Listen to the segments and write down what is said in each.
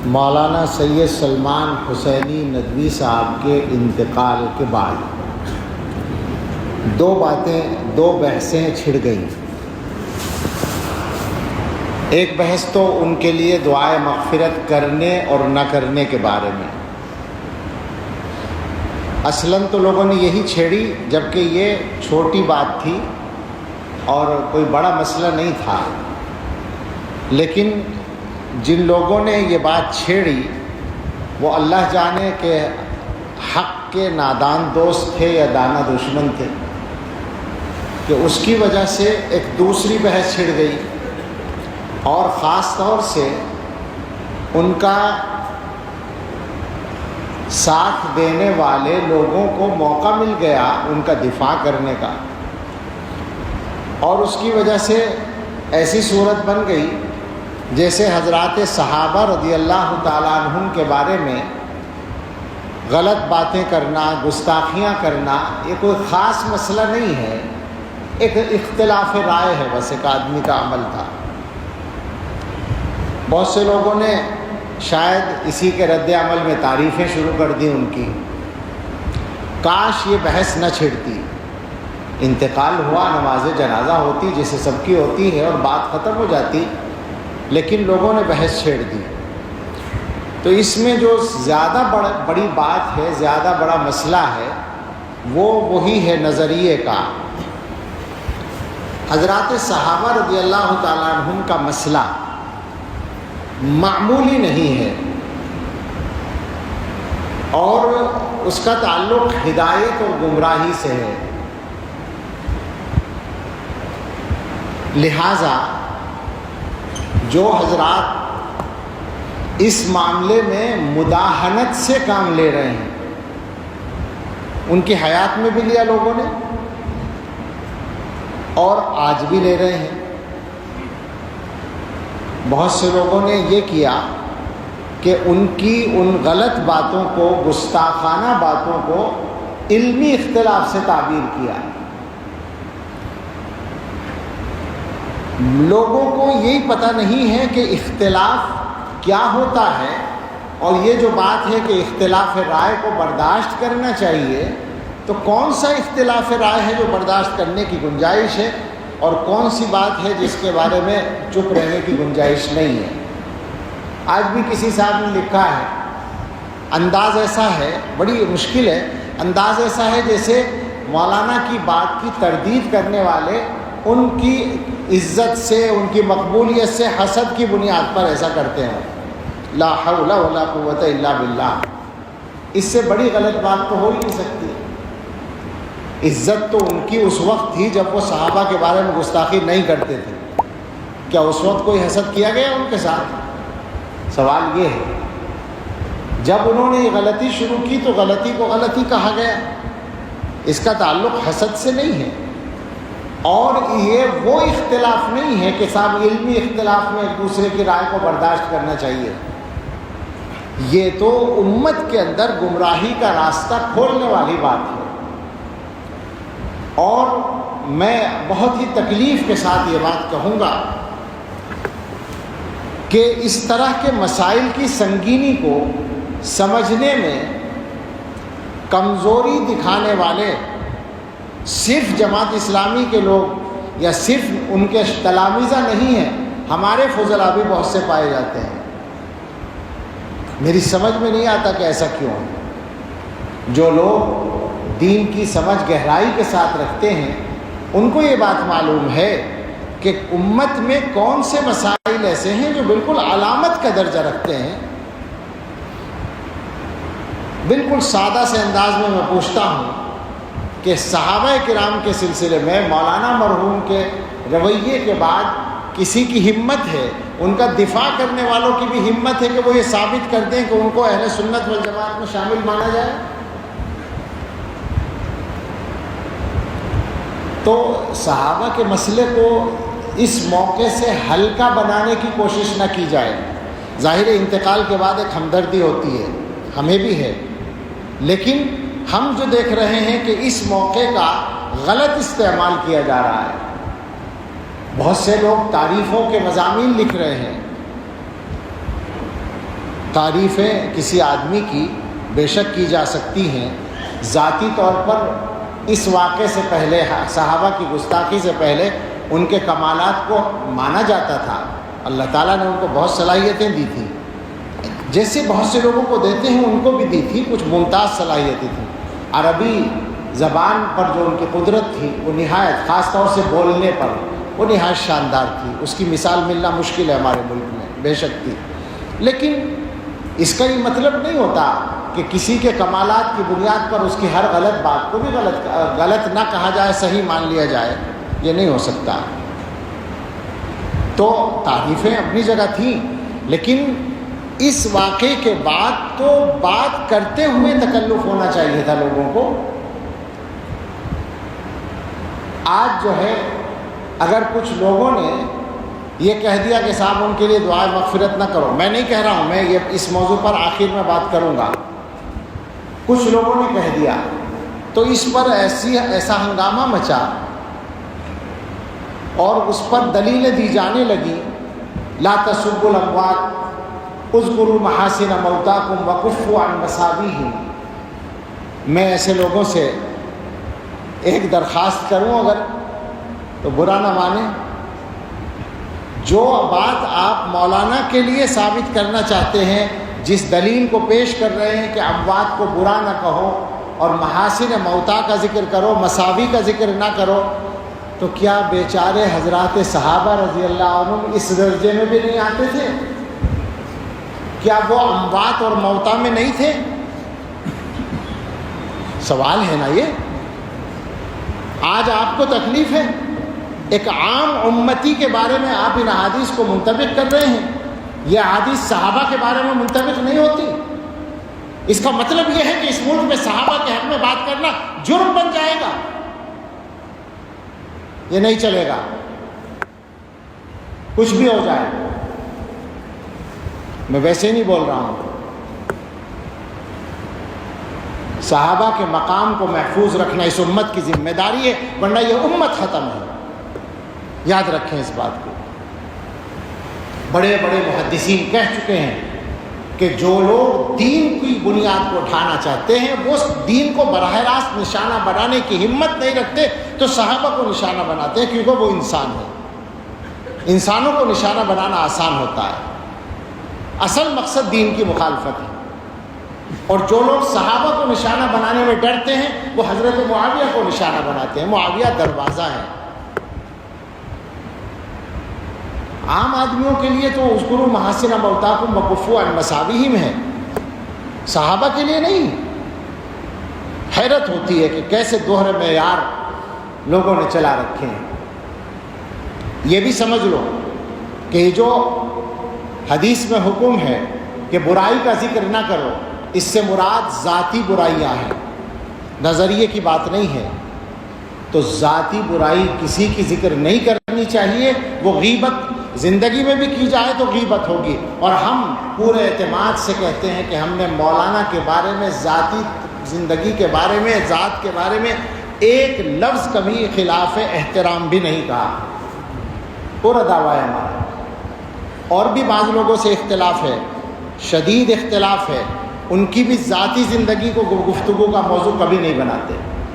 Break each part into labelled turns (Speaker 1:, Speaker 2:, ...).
Speaker 1: مولانا سید سلمان حسینی ندوی صاحب کے انتقال کے بعد دو بحثیں چھڑ گئیں۔ ایک بحث تو ان کے لیے دعائے مغفرت کرنے اور نہ کرنے کے بارے میں۔ اصلاً تو لوگوں نے یہی چھیڑی جبکہ یہ چھوٹی بات تھی اور کوئی بڑا مسئلہ نہیں تھا، لیکن جن لوگوں نے یہ بات چھیڑی وہ اللہ جانے کہ حق کے نادان دوست تھے یا دانا دشمن تھے، کہ اس کی وجہ سے ایک دوسری بحث چھڑ گئی، اور خاص طور سے ان کا ساتھ دینے والے لوگوں کو موقع مل گیا ان کا دفاع کرنے کا، اور اس کی وجہ سے ایسی صورت بن گئی جیسے حضرات صحابہ رضی اللہ تعالیٰ عنہم کے بارے میں غلط باتیں کرنا، گستاخیاں کرنا یہ کوئی خاص مسئلہ نہیں ہے، ایک اختلاف رائے ہے، بس ایک آدمی کا عمل تھا۔ بہت سے لوگوں نے شاید اسی کے رد عمل میں تعریفیں شروع کر دی ان کی، کاش یہ بحث نہ چھڑتی، انتقال ہوا، نماز جنازہ ہوتی جیسے سب کی ہوتی ہے اور بات ختم ہو جاتی، لیکن لوگوں نے بحث چھیڑ دی۔ تو اس میں جو زیادہ بڑی بات ہے، زیادہ بڑا مسئلہ ہے، وہی ہے نظریے کا۔ حضرات صحابہ رضی اللہ تعالیٰ عنہم کا مسئلہ معمولی نہیں ہے، اور اس کا تعلق ہدایت اور گمراہی سے ہے، لہٰذا جو حضرات اس معاملے میں مداہنت سے کام لے رہے ہیں، ان کی حیات میں بھی لیا لوگوں نے اور آج بھی لے رہے ہیں۔ بہت سے لوگوں نے یہ کیا کہ ان کی ان غلط باتوں کو، گستاخانہ باتوں کو علمی اختلاف سے تعبیر کیا۔ لوگوں کو یہی پتہ نہیں ہے کہ اختلاف کیا ہوتا ہے، اور یہ جو بات ہے کہ اختلاف رائے کو برداشت کرنا چاہیے، تو کون سا اختلاف رائے ہے جو برداشت کرنے کی گنجائش ہے، اور کون سی بات ہے جس کے بارے میں چپ رہنے کی گنجائش نہیں ہے۔ آج بھی کسی صاحب نے لکھا ہے، انداز ایسا ہے، بڑی مشکل ہے، انداز ایسا ہے جیسے مولانا کی بات کی تردید کرنے والے ان کی عزت سے، ان کی مقبولیت سے حسد کی بنیاد پر ایسا کرتے ہیں۔ لا حول ولا قوت الا باللہ، اس سے بڑی غلط بات تو ہو ہی نہیں سکتی۔ عزت تو ان کی اس وقت تھی جب وہ صحابہ کے بارے میں گستاخی نہیں کرتے تھے، کیا اس وقت کوئی حسد کیا گیا ان کے ساتھ؟ سوال یہ ہے، جب انہوں نے یہ غلطی شروع کی تو غلطی کو غلطی کہا گیا، اس کا تعلق حسد سے نہیں ہے، اور یہ وہ اختلاف نہیں ہے کہ صاحب علمی اختلاف میں ایک دوسرے کی رائے کو برداشت کرنا چاہیے۔ یہ تو امت کے اندر گمراہی کا راستہ کھولنے والی بات ہے، اور میں بہت ہی تکلیف کے ساتھ یہ بات کہوں گا کہ اس طرح کے مسائل کی سنگینی کو سمجھنے میں کمزوری دکھانے والے صرف جماعت اسلامی کے لوگ یا صرف ان کے تلامذہ نہیں ہیں، ہمارے فضلاء بھی بہت سے پائے جاتے ہیں۔ میری سمجھ میں نہیں آتا کہ ایسا کیوں ہے۔ جو لوگ دین کی سمجھ گہرائی کے ساتھ رکھتے ہیں ان کو یہ بات معلوم ہے کہ امت میں کون سے مسائل ایسے ہیں جو بالکل علامت کا درجہ رکھتے ہیں۔ بالکل سادہ سے انداز میں پوچھتا ہوں کہ صحابہ کرام کے سلسلے میں مولانا مرحوم کے رویے کے بعد کسی کی ہمت ہے، ان کا دفاع کرنے والوں کی بھی ہمت ہے کہ وہ یہ ثابت کر دیں کہ ان کو اہل سنت والجماعت میں شامل مانا جائے؟ تو صحابہ کے مسئلے کو اس موقع سے ہلکا بنانے کی کوشش نہ کی جائے۔ ظاہر انتقال کے بعد ایک ہمدردی ہوتی ہے، ہمیں بھی ہے، لیکن ہم جو دیکھ رہے ہیں کہ اس موقع کا غلط استعمال کیا جا رہا ہے۔ بہت سے لوگ تعریفوں کے مضامین لکھ رہے ہیں، تعریفیں کسی آدمی کی بے شک کی جا سکتی ہیں. ذاتی طور پر اس واقعے سے پہلے، صحابہ کی گستاخی سے پہلے ان کے کمالات کو مانا جاتا تھا. اللہ تعالیٰ نے ان کو بہت صلاحیتیں دی تھیں، جیسے بہت سے لوگوں کو دیتے ہیں ان کو بھی دی تھی. کچھ ممتاز صلاحیتیں تھیں. عربی زبان پر جو ان کی قدرت تھی وہ نہایت، خاص طور سے بولنے پر وہ نہایت شاندار تھی. اس کی مثال ملنا مشکل ہے ہمارے ملک میں، بے شک تھی. لیکن اس کا یہ مطلب نہیں ہوتا کہ کسی کے کمالات کی بنیاد پر اس کی ہر غلط بات کو بھی غلط نہ کہا جائے، صحیح مان لیا جائے. یہ نہیں ہو سکتا. تو تعریفیں اپنی جگہ تھیں، لیکن اس واقعے کے بعد تو بات کرتے ہوئے تکلف ہونا چاہیے تھا لوگوں کو. آج جو ہے اگر کچھ لوگوں نے یہ کہہ دیا کہ صاحب ان کے لیے دعائے مغفرت نہ کرو، میں نہیں کہہ رہا ہوں، میں یہ اس موضوع پر آخر میں بات کروں گا. کچھ لوگوں نے کہہ دیا تو اس پر ایسا ہنگامہ مچا اور اس پر دلیلیں دی جانے لگی. لا تسبوا الاموات اذکروا محاسن موتاکم وکفوا عن مساویہم. میں ایسے لوگوں سے ایک درخواست کروں اگر تو برا نہ مانیں. جو بات آپ مولانا کے لیے ثابت کرنا چاہتے ہیں، جس دلیل کو پیش کر رہے ہیں کہ اموات کو برا نہ کہو اور محاسن موتا کا ذکر کرو، مساوی کا ذکر نہ کرو، تو کیا بیچارے حضرات صحابہ رضی اللہ عنہم اس درجے میں بھی نہیں آتے تھے؟ کیا وہ اموات اور موتا میں نہیں تھے؟ سوال ہے نا یہ. آج آپ کو تکلیف ہے، ایک عام امتی کے بارے میں آپ ان احادیث کو منطبق کر رہے ہیں. یہ احادیث صحابہ کے بارے میں منطبق نہیں ہوتی. اس کا مطلب یہ ہے کہ اس ملک میں صحابہ کے حق میں بات کرنا جرم بن جائے گا. یہ نہیں چلے گا، کچھ بھی ہو جائے. میں ویسے نہیں بول رہا ہوں. صحابہ کے مقام کو محفوظ رکھنا اس امت کی ذمہ داری ہے، ورنہ یہ امت ختم ہے. یاد رکھیں اس بات کو. بڑے بڑے محدثین کہہ چکے ہیں کہ جو لوگ دین کی بنیاد کو اٹھانا چاہتے ہیں وہ دین کو براہ راست نشانہ بنانے کی ہمت نہیں رکھتے، تو صحابہ کو نشانہ بناتے ہیں، کیونکہ وہ انسان ہیں. انسانوں کو نشانہ بنانا آسان ہوتا ہے. اصل مقصد دین کی مخالفت ہے. اور جو لوگ صحابہ کو نشانہ بنانے میں ڈرتے ہیں وہ حضرت معاویہ کو نشانہ بناتے ہیں. معاویہ دروازہ ہے. عام آدمیوں کے لیے تو اذکروا محاسن موتاکم وکفوا عن مساویہم ہے، صحابہ کے لیے نہیں. حیرت ہوتی ہے کہ کیسے دوہرے معیار لوگوں نے چلا رکھے ہیں. یہ بھی سمجھ لو کہ یہ جو حدیث میں حکم ہے کہ برائی کا ذکر نہ کرو، اس سے مراد ذاتی برائیاں ہیں، نظریے کی بات نہیں ہے. تو ذاتی برائی کسی کی ذکر نہیں کرنی چاہیے. وہ غیبت زندگی میں بھی کی جائے تو غیبت ہوگی. اور ہم پورے اعتماد سے کہتے ہیں کہ ہم نے مولانا کے بارے میں، ذاتی زندگی کے بارے میں، ذات کے بارے میں ایک لفظ کبھی خلاف احترام بھی نہیں کہا. پورا دعویٰ ہے ہمارا. اور بھی بعض لوگوں سے اختلاف ہے، شدید اختلاف ہے. ان کی بھی ذاتی زندگی کو گفتگو کا موضوع کبھی نہیں بناتے،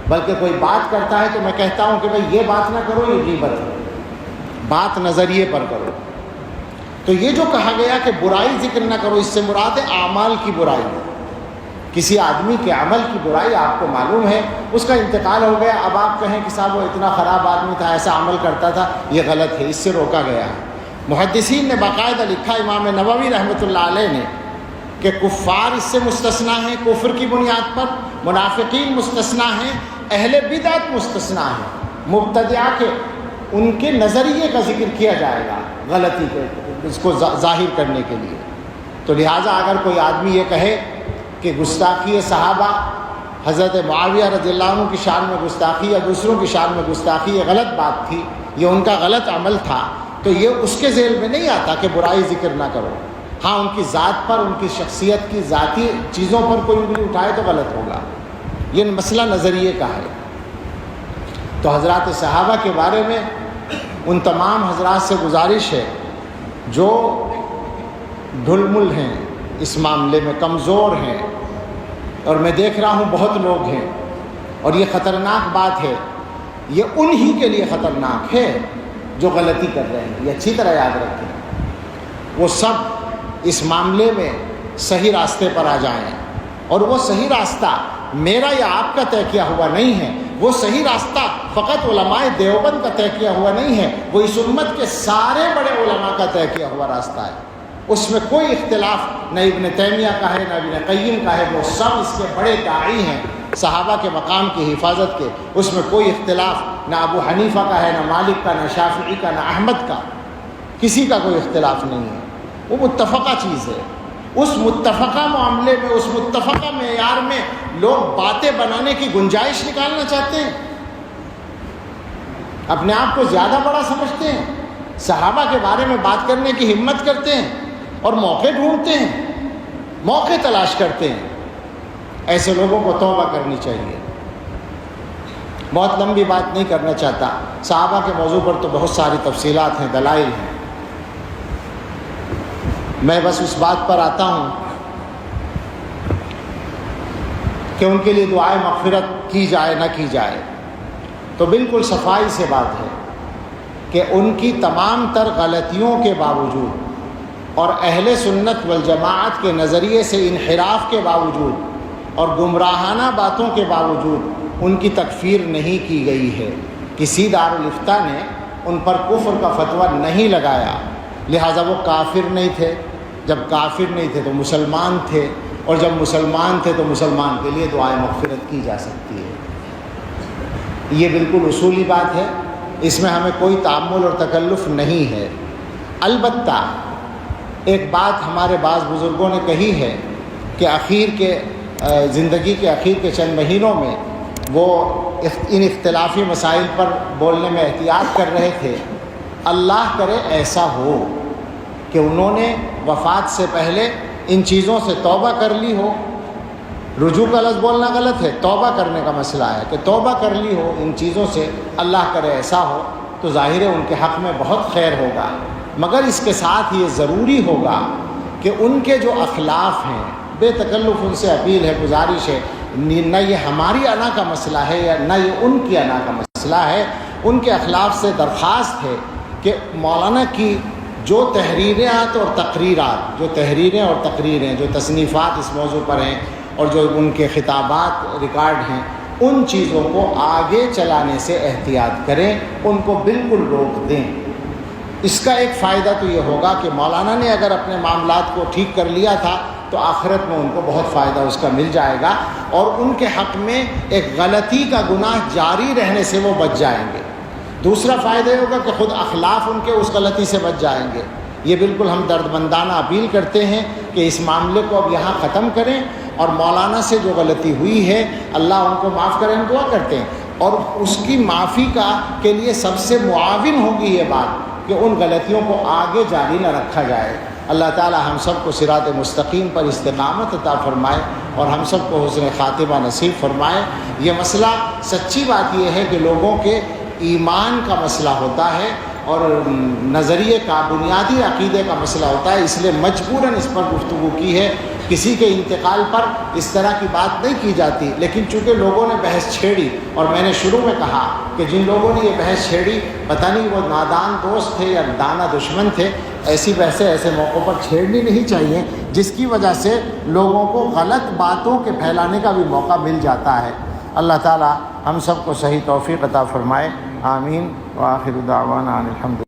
Speaker 1: بلکہ کوئی بات کرتا ہے تو میں کہتا ہوں کہ بھائی یہ بات نہ کرو، یہ غیبت ہے، بات نظریے پر کرو. تو یہ جو کہا گیا کہ برائی ذکر نہ کرو، اس سے مراد ہے اعمال کی برائی. کسی آدمی کے عمل کی برائی آپ کو معلوم ہے، اس کا انتقال ہو گیا، اب آپ کہیں کہ صاحب وہ اتنا خراب آدمی تھا، ایسا عمل کرتا تھا، یہ غلط ہے، اس سے روکا گیا ہے. محدثین نے باقاعدہ لکھا، امام نووی رحمۃ اللہ علیہ نے، کہ کفار اس سے مستثنا ہیں کفر کی بنیاد پر، منافقین مستثنا ہیں، اہل بدعت مستثنا ہیں. مبتدعہ کے ان کے نظریے کا ذکر کیا جائے گا غلطی کے، اس کو ظاہر کرنے کے لیے. تو لہٰذا اگر کوئی آدمی یہ کہے کہ گستاخی صحابہ، حضرت معاویہ رضی اللہ عنہ کی شان میں گستاخی یا دوسروں کی شان میں گستاخی، یہ غلط بات تھی، یہ ان کا غلط عمل تھا، تو یہ اس کے ذیل میں نہیں آتا کہ برائی ذکر نہ کرو. ہاں ان کی ذات پر، ان کی شخصیت کی ذاتی چیزوں پر کوئی انگلی اٹھائے تو غلط ہوگا. یہ مسئلہ نظریے کا ہے. تو حضرات صحابہ کے بارے میں ان تمام حضرات سے گزارش ہے جو ڈھل مل ہیں اس معاملے میں کمزور ہیں، اور میں دیکھ رہا ہوں بہت لوگ ہیں، اور یہ خطرناک بات ہے، یہ انہی کے لیے خطرناک ہے جو غلطی کر رہے ہیں۔ یہ اچھی طرح یاد رکھیں، وہ سب اس معاملے میں صحیح راستے پر آ جائیں، اور وہ صحیح راستہ میرا یا آپ کا طے کیا ہوا نہیں ہے، وہ صحیح راستہ فقط علماء دیوبند کا طے کیا ہوا نہیں ہے، وہ اس امت کے سارے بڑے علماء کا طے کیا ہوا راستہ ہے۔ اس میں کوئی اختلاف نہ ابن تیمیہ کا ہے نہ ابن قیم کا ہے، وہ سب اس کے بڑے داعی ہیں صحابہ کے مقام کی حفاظت کے۔ اس میں کوئی اختلاف نہ ابو حنیفہ کا ہے، نہ مالک کا، نہ شافعی کا، نہ احمد کا، کسی کا کوئی اختلاف نہیں ہے، وہ متفقہ چیز ہے۔ اس متفقہ معاملے میں، اس متفقہ معیار میں لوگ باتیں بنانے کی گنجائش نکالنا چاہتے ہیں، اپنے آپ کو زیادہ بڑا سمجھتے ہیں، صحابہ کے بارے میں بات کرنے کی ہمت کرتے ہیں، اور موقع ڈھونڈتے ہیں، موقع تلاش کرتے ہیں۔ ایسے لوگوں کو توبہ کرنی چاہیے۔ بہت لمبی بات نہیں کرنا چاہتا، صحابہ کے موضوع پر تو بہت ساری تفصیلات ہیں، دلائل ہیں، میں بس اس بات پر آتا ہوں کہ ان کے لیے دعائے مغفرت کی جائے نہ کی جائے، تو بالکل صفائی سے بات ہے کہ ان کی تمام تر غلطیوں کے باوجود اور اہل سنت والجماعت کے نظریے سے انحراف کے باوجود اور گمراہانہ باتوں کے باوجود ان کی تکفیر نہیں کی گئی ہے۔ کسی دارالافتاء نے ان پر کفر کا فتویٰ نہیں لگایا، لہٰذا وہ کافر نہیں تھے۔ جب کافر نہیں تھے تو مسلمان تھے، اور جب مسلمان تھے تو مسلمان کے لیے دعائے مغفرت کی جا سکتی ہے۔ یہ بالکل اصولی بات ہے، اس میں ہمیں کوئی تعمل اور تکلف نہیں ہے۔ البتہ ایک بات ہمارے بعض بزرگوں نے کہی ہے کہ زندگی کے اخیر کے چند مہینوں میں وہ ان اختلافی مسائل پر بولنے میں احتیاط کر رہے تھے۔ اللہ کرے ایسا ہو کہ انہوں نے وفات سے پہلے ان چیزوں سے توبہ کر لی ہو۔ رجوع کا لفظ بولنا غلط ہے، توبہ کرنے کا مسئلہ ہے کہ توبہ کر لی ہو ان چیزوں سے، اللہ کرے ایسا ہو، تو ظاہر ہے ان کے حق میں بہت خیر ہوگا۔ مگر اس کے ساتھ یہ ضروری ہوگا کہ ان کے جو اخلاف ہیں، بے تکلف ان سے اپیل ہے، گزارش ہے، نہ یہ ہماری انا کا مسئلہ ہے یا نہ یہ ان کی انا کا مسئلہ ہے، ان کے اخلاف سے درخواست ہے کہ مولانا کی جو تحریرات اور تقریرات، جو تصنیفات اس موضوع پر ہیں اور جو ان کے خطابات ریکارڈ ہیں، ان چیزوں کو آگے چلانے سے احتیاط کریں، ان کو بالکل روک دیں۔ اس کا ایک فائدہ تو یہ ہوگا کہ مولانا نے اگر اپنے معاملات کو ٹھیک کر لیا تھا تو آخرت میں ان کو بہت فائدہ اس کا مل جائے گا، اور ان کے حق میں ایک غلطی کا گناہ جاری رہنے سے وہ بچ جائیں گے۔ دوسرا فائدہ یہ ہوگا کہ خود اخلاف ان کے اس غلطی سے بچ جائیں گے۔ یہ بالکل ہم دردمندانہ اپیل کرتے ہیں کہ اس معاملے کو اب یہاں ختم کریں، اور مولانا سے جو غلطی ہوئی ہے اللہ ان کو معاف کریں، ہم دعا کرتے ہیں، اور اس کی معافی کے لیے سب سے معاون ہوگی یہ بات کہ ان غلطیوں کو آگے جاری نہ رکھا جائے۔ اللہ تعالی ہم سب کو صراط مستقیم پر استقامت عطا فرمائے، اور ہم سب کو حسن خاتمہ نصیب فرمائے۔ یہ مسئلہ، سچی بات یہ ہے کہ لوگوں کے ایمان کا مسئلہ ہوتا ہے اور نظریے کا، بنیادی عقیدے کا مسئلہ ہوتا ہے، اس لیے مجبوراً اس پر گفتگو کی ہے۔ کسی کے انتقال پر اس طرح کی بات نہیں کی جاتی، لیکن چونکہ لوگوں نے بحث چھیڑی، اور میں نے شروع میں کہا کہ جن لوگوں نے یہ بحث چھیڑی پتہ نہیں وہ نادان دوست تھے یا دانا دشمن تھے۔ ایسی بحثیں ایسے موقعوں پر چھیڑنی نہیں چاہیے جس کی وجہ سے لوگوں کو غلط باتوں کے پھیلانے کا بھی موقع مل جاتا ہے۔ اللہ تعالی ہم سب کو صحیح توفیق عطا فرمائے، آمین۔ وآخر دعوانا ان الحمد